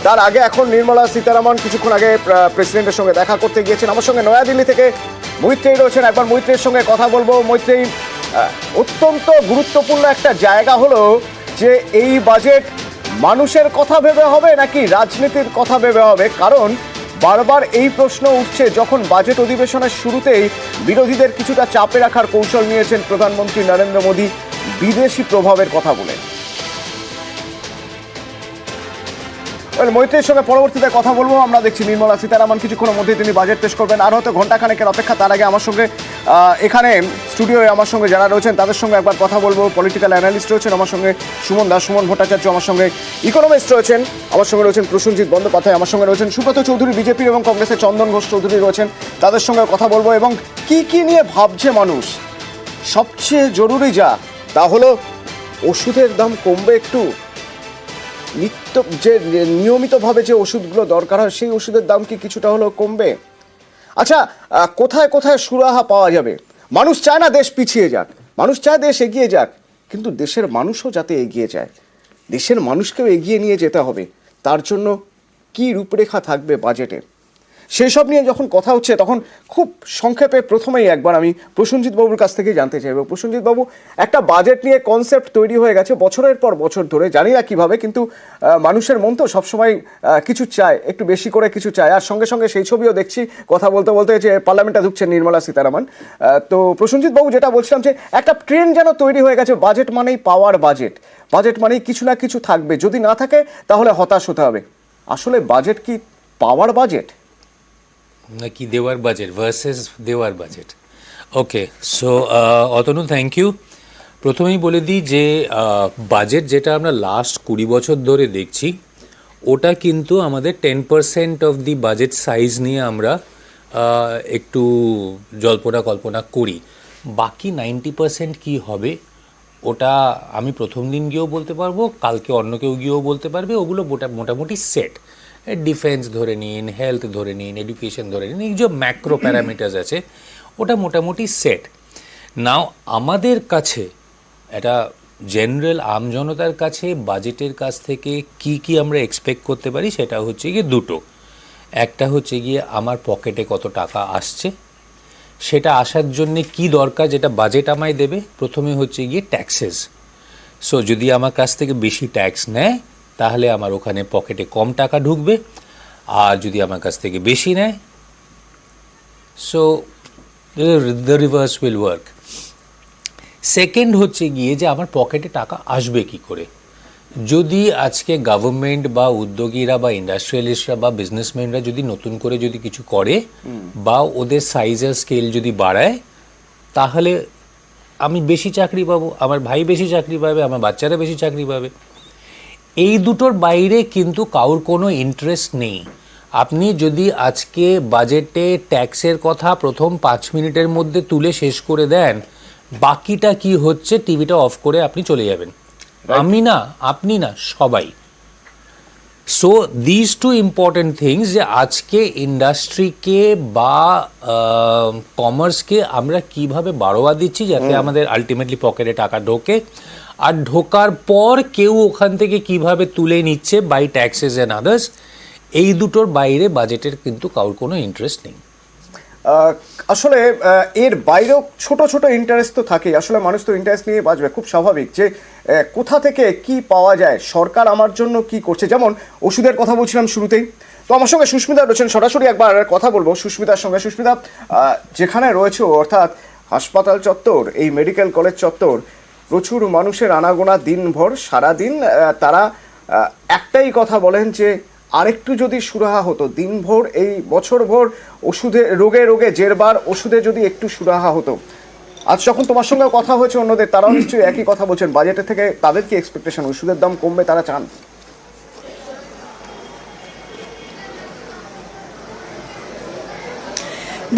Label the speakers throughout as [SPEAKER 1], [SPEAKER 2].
[SPEAKER 1] তার আগে এখন নির্মলা সীতারামন কিছুক্ষণ আগে প্রেসিডেন্টের সঙ্গে দেখা করতে গিয়েছেন। আমার সঙ্গে নয়াদিল্লি থেকে মৈত্রেয়ী রয়েছেন, একবার মৈত্রেয়ীর সঙ্গে কথা বলবো। মৈত্রেয়ী, অত্যন্ত গুরুত্বপূর্ণ একটা জায়গা হলো যে এই বাজেট মানুষের কথা ভেবে হবে নাকি রাজনীতির কথা ভেবে হবে, কারণ বারবার এই প্রশ্ন উঠছে যখন বাজেট অধিবেশনের শুরুতেই বিরোধীদের কিছুটা চাপে রাখার কৌশল নিয়েছেন প্রধানমন্ত্রী নরেন্দ্র মোদী বিদেশি প্রভাবের কথা বলে। মৈত্রের সঙ্গে পরবর্তীতে কথা বলবো। আমরা দেখছি নির্মলা সীতারামন কিছুক্ষণের মধ্যেই তিনি বাজেট পেশ করবেন, আর হয়তো ঘন্টাখানেকের অপেক্ষা। তার আগে আমার সঙ্গে এখানে স্টুডিওয়ে আমার সঙ্গে যারা রয়েছেন তাদের সঙ্গে একবার কথা বলবো। পলিটিক্যাল অ্যানালিস্ট রয়েছেন আমার সঙ্গে সুমন দাস, সুমন ভট্টাচার্য, আমার সঙ্গে ইকোনমিস্ট রয়েছেন, আমার সঙ্গে রয়েছেন প্রসেনজিৎ বন্দ্যোপাধ্যায়, আমার সঙ্গে রয়েছেন সুব্রত চৌধুরী বিজেপির এবং কংগ্রেসের চন্দন ঘোষ চৌধুরী রয়েছেন। তাদের সঙ্গে কথা বলবো এবং কি নিয়ে ভাবছে মানুষ। সবচেয়ে জরুরি তা হলো ওষুধের দাম কমবে একটু, যে নিয়মিতভাবে যে ওষুধগুলো দরকার হয় সেই ওষুধের দাম কি কিছুটা হলেও কমবে? আচ্ছা, কোথায় কোথায় সুরাহা পাওয়া যাবে? মানুষ চায় না দেশ পিছিয়ে যাক, মানুষ চায় দেশ এগিয়ে যাক, কিন্তু দেশের মানুষও যাতে এগিয়ে যায়, দেশের মানুষকেও এগিয়ে নিয়ে যেতে হবে। তার জন্য কি রূপরেখা থাকবে বাজেটে, সেই সব নিয়ে যখন কথা হচ্ছে তখন খুব সংক্ষেপে প্রথমেই একবার আমি প্রসেনজিৎ বাবুর কাছ থেকেই জানতে চাইব। প্রসেনজিৎ বাবু, একটা বাজেট নিয়ে কনসেপ্ট তৈরি হয়ে গেছে বছরের পর বছর ধরে, জানি না কিভাবে, কিন্তু মানুষের মন তো সবসময় কিছু চায়, একটু বেশি করে কিছু চায়। আর সঙ্গে সঙ্গে সেই ছবিও দেখছি কথা বলতে বলতে যে পার্লামেন্টে ঢুকছেন নির্মলা সীতারামন। তো প্রসেনজিৎ বাবু, যেটা বলছিলাম যে একটা ট্রেন্ড যেন তৈরি হয়ে গেছে, বাজেট মানেই পাওয়ার বাজেট, বাজেট মানেই কিছু না কিছু থাকবে, যদি না থাকে তাহলে হতাশ হতে হবে। আসলে বাজেট কি পাওয়ার বাজেট
[SPEAKER 2] নাকি দেওয়ার বাজেট ভার্সেস দেওয়ার budget? Okay, so Atanu, thank you. প্রথমেই বলে দিই যে বাজেট যেটা আমরা লাস্ট 20 বছর ধরে দেখছি, ওটা কিন্তু আমাদের 10% অফ দি বাজেট সাইজ নিয়ে আমরা একটু জল্পনা কল্পনা করি। বাকি 90% কি হবে ওটা আমি প্রথম দিন গিয়েও বলতে পারবো, কালকে অন্য কেউ গিয়েও বলতে পারবে। ওগুলো মোটামুটি সেট। ডিফেন্স ধরে নিন, হেলথ ধরে নিন, এডুকেশন ধরে নিন, এই যে ম্যাক্রো প্যারামিটার্স আছে ওটা মোটামুটি সেট। নাও আমাদের কাছে এটা জেনারেল আমজনতার কাছে বাজেটের কাছ থেকে কি আমরা এক্সপেক্ট করতে পারি সেটা হচ্ছে গিয়ে দুটো। একটা হচ্ছে গিয়ে আমার পকেটে কত টাকা আসছে, সেটা আসার জন্যে কি দরকার যেটা বাজেট আমায় দেবে। প্রথমে হচ্ছে গিয়ে ট্যাক্সেস। সো যদি আমার কাছ থেকে বেশি ট্যাক্স নেয় তাহলে আমার ওখানে পকেটে কম টাকা ঢুকবে, আর যদি আমার কাছ থেকে বেশি নেয় so the reverse will work. Second হচ্ছে গিয়ে যে আমার পকেটে টাকা আসবে কি করে। যদি আজকে গভর্নমেন্ট বা উদ্যোগীরা বা ইন্ডাস্ট্রিয়ালিস্টরা বা বিজনেসম্যানরা যদি নতুন করে যদি কিছু করে বা ওদের সাইজের স্কেল যদি বাড়ায়, তাহলে আমি বেশি চাকরি পাবো, আমার ভাই বেশি চাকরি পাবে, আমার বাচ্চারা বেশি চাকরি পাবে। এই দুটোর বাইরে কিন্তু কারোর কোনো ইন্টারেস্ট নেই। আপনি যদি আজকে বাজেটে ট্যাক্সের কথা প্রথম 5 মিনিটের মধ্যে তুলে শেষ করে দেন, বাকিটা কি হচ্ছে টিভিটা অফ করে আপনি চলে যাবেন। আমি না, আপনি না, সবাই। So this two important things, যে আজকে ইন্ডাস্ট্রিকে বা কমার্সকে আমরা কিভাবে বাড়োয়া দিচ্ছি যাতে আমাদের আলটিমেটলি পকেটে টাকা ঢোকে, আর ঢোকার পর কেউ ওখান থেকে কিভাবে তুলে নিচ্ছে বাই ট্যাক্সেস অ্যান্ড আদার্স। এই দুটোর বাইরে বাজেটের কিন্তু কারোর কোনো ইন্টারেস্ট নেই।
[SPEAKER 1] আসলে এর বাইরেও ছোট ছোট ইন্টারেস্ট তো থাকেই। আসলে মানুষ তো ইন্টারেস্ট নিয়ে বাঁচবে, খুব স্বাভাবিক। যে কোথা থেকে কি পাওয়া যায়, সরকার আমার জন্য কি করছে। যেমন ওষুধের কথা বলছিলাম শুরুতেই, তো আমার সঙ্গে সুস্মিতা রয়েছেন, সরাসরি একবার কথা বলবো সুস্মিতার সঙ্গে। সুস্মিতা, যেখানে রয়েছে অর্থাৎ হাসপাতাল চত্বর, এই মেডিকেল কলেজ চত্বর, প্রচুর মানুষের আনাগোনা দিনভর, সারাদিন তারা একটাই কথা বলেন যে আরেকটু যদি সুরাহা হতো, দিনভর এই বছরভর ওষুধে রোগে রোগে জেরবার ওষুধে যদি একটু সুরাহা হতো। আজ যখন তোমার সঙ্গে কথা হয়েছে অন্যদের, তারাও নিশ্চয়ই একই কথা বলছেন। বাজেটের থেকে তাদের কি এক্সপেকটেশন, ওষুধের দাম কমবে, তারা চান?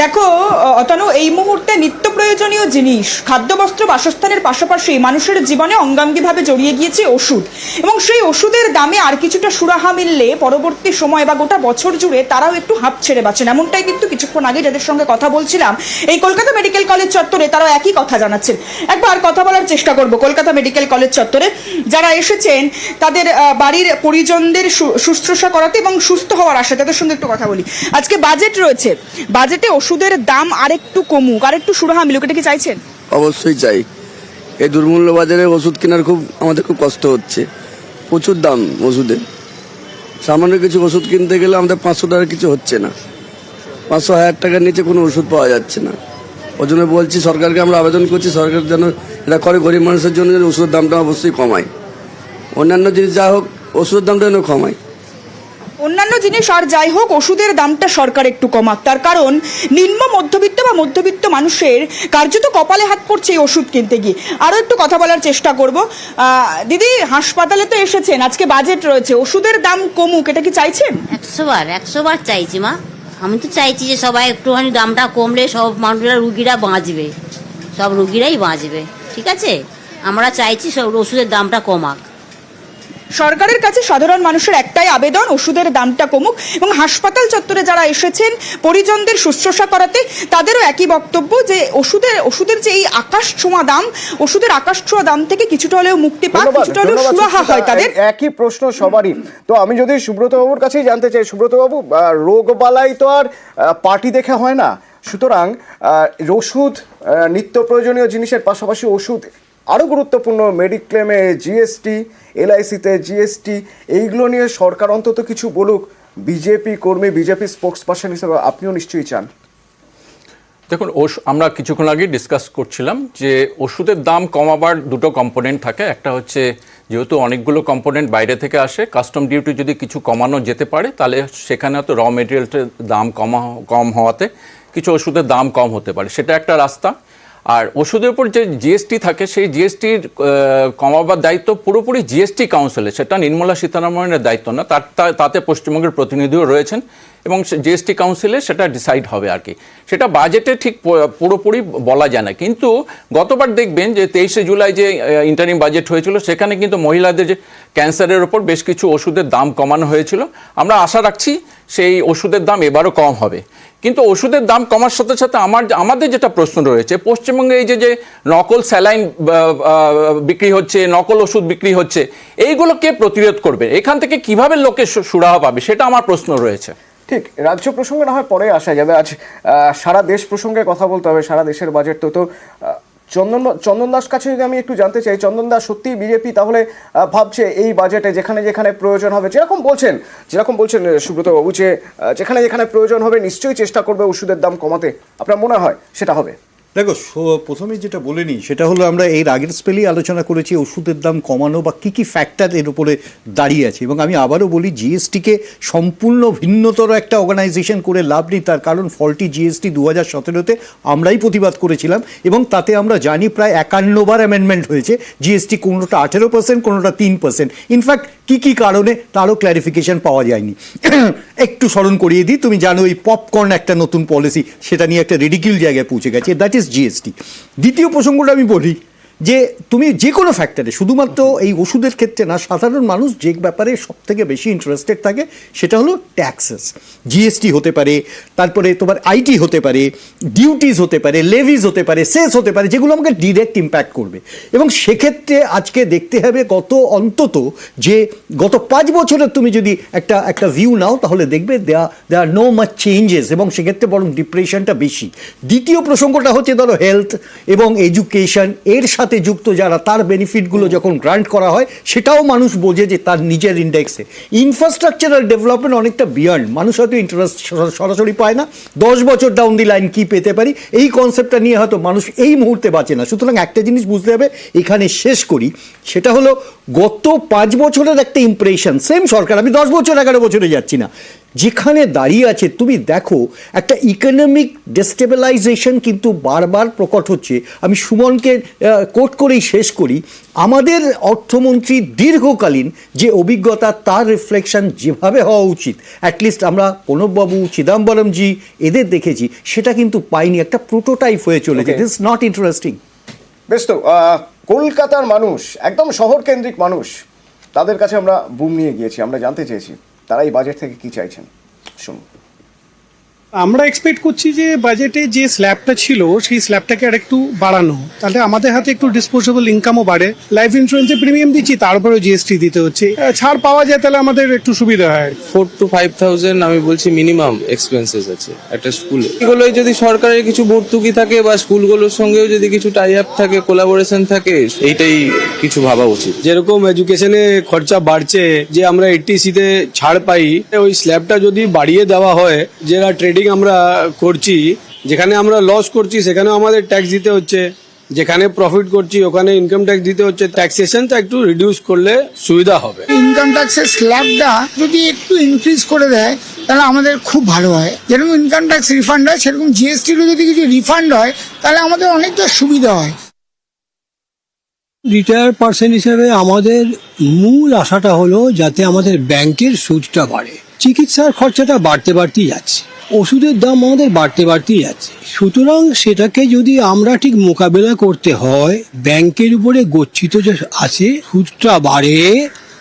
[SPEAKER 3] দেখো অতনু, এই মুহূর্তে নিত্য প্রয়োজনীয় জিনিস, খাদ্য বস্ত্র বাসস্থানের পাশাপাশি মানুষের জীবনে অঙ্গাঙ্গিভাবে জড়িয়ে গিয়েছে ওষুধ, এবং সেই ওষুধের দামে আর কিছুটা সুরাহা মিললে পরবর্তী সময় বা গোটা বছর জুড়ে তারাও একটু হাঁপ ছেড়ে বাঁচেন। এমনটাই কিন্তু কিছুক্ষণ আগে যাদের সঙ্গে কথা বলছিলাম এই কলকাতা মেডিকেল কলেজ চত্বরে, তারাও একই কথা জানাচ্ছেন। একবার কথা বলার চেষ্টা করব কলকাতা মেডিকেল কলেজ চত্বরে যারা এসেছেন তাদের বাড়ির পরিজনদের শুশ্রূষা করাতে এবং সুস্থ হওয়ার আশা, তাদের সঙ্গে একটু কথা বলি। আজকে বাজেট রয়েছে, বাজেটে ওষুধের দাম আরেকটু কমুক, আরেকটু সুরাহা মিলুক, এটা কি চাইছেন?
[SPEAKER 4] অবশ্যই চাই। এই দুর্মূল্য বাজারে ওষুধ কেনার আমাদের খুব কষ্ট হচ্ছে, প্রচুর দাম ওষুধের। সামান্য কিছু ওষুধ কিনতে গেলে আমাদের 500 টাকা কিছু হচ্ছে না, 500-1000 টাকার নিচে কোনো ওষুধ পাওয়া যাচ্ছে না। ওই জন্য বলছি সরকারকে, আমরা আবেদন করছি সরকার যেন এটা করে, গরিব মানুষের জন্য যেন ওষুধের দামটা অবশ্যই কমায়। অন্যান্য জিনিস যা হোক ওষুধের দামটা যেন কমায়।
[SPEAKER 3] অন্যান্য জিনিস আর যাই হোক, ওষুধের দামটা সরকার একটু কমাক। তার কারণ নিম্ন মধ্যবিত্ত বা মধ্যবিত্ত মানুষের কার্যত কপালে হাত পড়ছে এই ওষুধ কিনতে গিয়ে। আরও একটু কথা বলার চেষ্টা করব। দিদি, হাসপাতালে তো এসেছেন, আজকে বাজেট রয়েছে, ওষুধের দাম কমুক, এটা কি চাইছেন?
[SPEAKER 5] 100 বার চাইছি মা। আমি তো চাইছি যে সবাই একটুখানি দামটা কমলে সব মানুষরা, রুগীরা বাঁচবে, সব রুগীরাই বাঁচবে। ঠিক আছে, আমরা চাইছি সব ওষুধের দামটা কমাক।
[SPEAKER 3] সরকারের কাছে সাধারণ মানুষের একটাই আবেদন, ওষুধের দামটা কমুক। এবং হাসপাতাল চত্বরে যারা এসেছেন পরিজনদের শুশ্রূষা করাতে, তাদেরও একই বক্তব্য যে ওষুধের যে এই আকাশ ছোঁয়া দাম, ওষুধের আকাশ ছোঁয়া দাম থেকে কিছুটা হলেও মুক্তি পাক, কিছুটা হলেও সুরাহা হয় তাদের।
[SPEAKER 1] একই প্রশ্ন সবারই। তো আমি যদি সুব্রত বাবুর কাছেই জানতে চাই, সুব্রত বাবু, রোগ বালাই তো আর পার্টি দেখে হয় না, সুতরাং ওষুধ, নিত্য প্রয়োজনীয় জিনিসের পাশাপাশি ওষুধ আরও গুরুত্বপূর্ণ, মেডিক্লেমে জিএসটি, এলআইসিতে জিএসটি, এইগুলো নিয়ে সরকার অন্তত কিছু বলুক। বিজেপি কর্মী, বিজেপি স্পোক্স পারসন হিসেবে আপনিও নিশ্চয়ই চান।
[SPEAKER 6] দেখুন, আমরা কিছুক্ষণ আগে ডিসকাস করছিলাম যে ওষুধের দাম কমাবার দুটো কম্পোনেন্ট থাকে। একটা হচ্ছে যেহেতু অনেকগুলো কম্পোনেন্ট বাইরে থেকে আসে, কাস্টম ডিউটি যদি কিছু কমানো যেতে পারে তাহলে সেখানে হয়তো র মেটেরিয়ালসের দাম কম হওয়াতে কিছু ওষুধের দাম কম হতে পারে, সেটা একটা রাস্তা। আর ওষুধের উপর যে জিএসটি থাকে সেই জিএসটির কমাবার দায়িত্ব পুরোপুরি জিএসটি কাউন্সিলের, সেটা নির্মলা সীতারামনের দায়িত্ব না। তাতে পশ্চিমবঙ্গের প্রতিনিধিও রয়েছেন এবং জিএসটি কাউন্সিলে সেটা ডিসাইড হবে আর কি। সেটা বাজেটে ঠিক পুরোপুরি বলা যায় না। কিন্তু গতবার দেখবেন যে 23শে জুলাই যে ইন্টারিম বাজেট হয়েছিল সেখানে কিন্তু মহিলাদের যে ক্যান্সারের ওপর বেশ কিছু ওষুধের দাম কমানো হয়েছিল। আমরা আশা রাখছি সেই ওষুধের দাম এবারও কম হবে। কিন্তু ওষুধের দাম কমার সাথে সাথে আমাদের যেটা প্রশ্ন রয়েছে, পশ্চিমবঙ্গে এই যে নকল স্যালাইন বিক্রি হচ্ছে, নকল ওষুধ বিক্রি হচ্ছে, এইগুলো কে প্রতিরোধ করবে? এখান থেকে কিভাবে লোকে সুরাহা পাবে, সেটা আমার প্রশ্ন রয়েছে।
[SPEAKER 1] ঠিক, রাজ্য প্রসঙ্গে না হয় পরে আসা যাবে। আজ সারা দেশ প্রসঙ্গে কথা বলতে হবে, সারা দেশের বাজেট। তো চন্দন দাস কাছে যদি আমি একটু জানতে চাই, চন্দন দাস, সত্যি বিজেপি তাহলে ভাবছে এই বাজেটে যেখানে যেখানে প্রয়োজন হবে, যেরকম বলছেন সুব্রত বাবু, যে যেখানে যেখানে প্রয়োজন হবে নিশ্চয়ই চেষ্টা করবে ওষুধের দাম কমাতে? আপনার মনে হয় সেটা হবে?
[SPEAKER 7] দেখো, প্রথমে যেটা বলে নিই সেটা হলো, আমরা এর আগের স্পেলেই আলোচনা করেছি ওষুধের দাম কমানো বা কী কী ফ্যাক্টর এর উপরে দাঁড়িয়ে আছে। এবং আমি আবারও বলি, জিএসটিকে সম্পূর্ণ ভিন্নতর একটা অর্গানাইজেশন করে লাভ নেই। তার কারণ ফলটি জিএসটি 2017-তে আমরাই প্রতিবাদ করেছিলাম এবং তাতে আমরা জানি প্রায় 51 বার অ্যামেন্ডমেন্ট হয়েছে। জিএসটি কোনোটা 18%, কোনোটা 3%। ইনফ্যাক্ট কী কী কারণে তারও ক্ল্যারিফিকেশন পাওয়া যায়নি। একটু স্মরণ করিয়ে দিই, তুমি জানো এই পপকর্ন একটা নতুন পলিসি, সেটা নিয়ে একটা রিডিকিউল জায়গায় পৌঁছে গেছে, দ্যাট ইজ জিএসটি। দ্বিতীয় প্রসঙ্গটা আমি বলি যে তুমি যে কোনো ফ্যাক্টরে, শুধুমাত্র এই ওষুধের ক্ষেত্রে না, সাধারণ মানুষ যে ব্যাপারে সব থেকে বেশি ইন্টারেস্টেড থাকে সেটা হলো ট্যাক্সেস। জিএসটি হতে পারে, তারপরে তোমার আইটি হতে পারে, ডিউটিস হতে পারে, লেভিজ হতে পারে, সেস হতে পারে, যেগুলো আমাকে ডিরেক্ট ইম্প্যাক্ট করবে। এবং সেক্ষেত্রে আজকে দেখতে হবে গত 5 বছরের তুমি যদি একটা ভিউ নাও তাহলে দেখবে দে আর নো মাচ চেঞ্জেস, এবং সেক্ষেত্রে বরং ডিপ্রেশনটা বেশি। দ্বিতীয় প্রসঙ্গটা হচ্ছে ধরো হেলথ এবং এডুকেশন, এর সাথে যুক্ত যারা, তার বেনিফিটগুলো যখন গ্রান্ট করা হয় সেটাও মানুষ বোঝে যে তার নিজের ইন্ডেক্সে। ইনফ্রাস্ট্রাকচারাল ডেভেলপমেন্ট অনেকটা বিয়ন্ড, মানুষ হয়তো ইন্টারেস্ট সরাসরি পায় না, 10 বছর ডাউন দি লাইন কি পেতে পারি, এই কনসেপ্টটা নিয়ে হয়তো মানুষ এই মুহূর্তে বাঁচে না। সুতরাং একটা জিনিস বুঝতে হবে, এখানে শেষ করি, সেটা হলো গত 5 বছরের একটা ইমপ্রেশন, সেম সরকার, আমি 10 বছর 11 বছরে যাচ্ছি না, যেখানে দাঁড়িয়ে আছে তুমি দেখো একটা ইকোনমিক ডেস্টেবিলাইজেশন কিন্তু বারবার প্রকট হচ্ছে। আমি সুমনকে কোট করেই শেষ করি, আমাদের অর্থমন্ত্রী দীর্ঘকালীন যে অভিজ্ঞতা তার রিফ্লেকশন যেভাবে হওয়া উচিত, অ্যাটলিস্ট আমরা প্রণববাবু, চিদম্বরমজি এদের দেখেছি, সেটা কিন্তু পাইনি, একটা প্রোটোটাইপ হয়ে চলেছে। This not interesting.
[SPEAKER 1] বেশ, তো কলকাতার মানুষ, একদম শহর কেন্দ্রিক মানুষ, তাদের কাছে আমরা বুম নিয়ে গিয়েছি, আমরা জানতে চেয়েছি তারা এই বাজেট থেকে কি চাইছেন। শুনুন।
[SPEAKER 8] আমরা এক্সপেক্ট করছি যে বাজেটে যে স্ল্যাবটা ছিল সেই স্ল্যাবটাকে আর একটু বাড়ানো, তাহলে আমাদের হাতে একটু ডিসপোজেবল ইনকামও বাড়ে। লাইফ ইন্স্যুরেন্সে প্রিমিয়াম দিচ্ছি, তার উপরেও জিএসটি দিতে হচ্ছে, ছাড় পাওয়া যায়, তাহলে আমাদের একটু সুবিধা হয়।
[SPEAKER 9] 4,000 to 5,000 আমি বলছি মিনিমাম এক্সপেন্সেস আছে একটা স্কুলে। এগুলোই যদি সরকারের কিছু ভর্তুকি থাকে বা স্কুলগুলোর সঙ্গেও যদি কিছু টাই আপ থাকে, কোলাবোরেশন থাকে, এইটাই কিছু ভাবা উচিত।
[SPEAKER 10] যেরকম এডুকেশনে খরচা বাড়ছে, যে আমরা 80C-তে ছাড় পাই, ওই স্ল্যাবটা যদি বাড়িয়ে দেওয়া হয়, যেটা ট্রেডিং আমরা করছি, যেখানে আমরা লস করছি সেখানেও আমাদের ট্যাক্স দিতে হচ্ছে, যেখানে প্রফিট করছি ওখানে ইনকাম ট্যাক্স দিতে হচ্ছে। ট্যাক্সেশনটা একটু রিডিউস করলে সুবিধা হবে।
[SPEAKER 11] ইনকাম ট্যাক্সের স্ল্যাবটা যদি একটু ইনক্রিজ করে দেয় তাহলে আমাদের খুব ভালো হয়। যেরকম ইনকাম ট্যাক্স রিফান্ড হয় সেরকম জিএসটিরও যদি কিছু রিফান্ড হয় তাহলে আমাদের অনেকটা সুবিধা হয়।
[SPEAKER 12] রিটায়ার্ড পার্সন হিসেবে আমাদের মূল আশাটা হলো যাতে আমাদের ব্যাংকের সুদটা বাড়ে। চিকিৎসার খরচাটা বাড়তেই যাচ্ছে, ওষুধের দাম আমাদের বাড়তেই যাচ্ছে। সুতরাং সেটাকে যদি আমরা ঠিক মোকাবেলা করতে হয়, ব্যাংকের উপরে গচ্ছিত যে আছে সুদটা বাড়ে,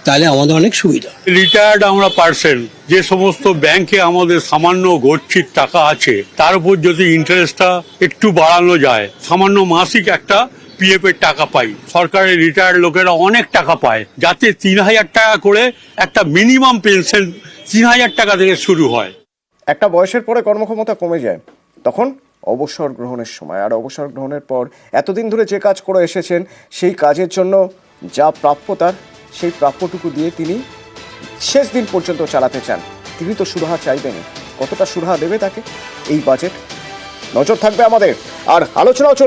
[SPEAKER 12] তাহলে আমাদের অনেক সুবিধা।
[SPEAKER 13] রিটায়ার্ড আমরা পার্সন, যে সমস্ত ব্যাংকে আমাদের সামান্য গচ্ছিত টাকা আছে, তার উপর যদি ইন্টারেস্টটা একটু বাড়ানো যায়, সামান্য মাসিক একটা পিএফ এর টাকা পাই। সরকারের রিটায়ার্ড লোকেরা অনেক টাকা পায়, যাতে 3,000 টাকা করে একটা মিনিমাম পেনশন 3,000 টাকা থেকে শুরু হয়।
[SPEAKER 1] একটা বয়সের পরে কর্মক্ষমতা কমে যায়, তখন অবসর গ্রহণের সময়। আর অবসর গ্রহণের পর এতদিন ধরে যে কাজ করে এসেছেন, সেই কাজের জন্য যা প্রাপ্য তার, সেই প্রাপ্যটুকু দিয়ে তিনি শেষ দিন পর্যন্ত চালাতে চান। তিনি তো সুরাহা চাইবেনই, কতটা সুরাহা দেবে তাকে এই বাজেট, নজর থাকবে আমাদের। আর আলোচনাও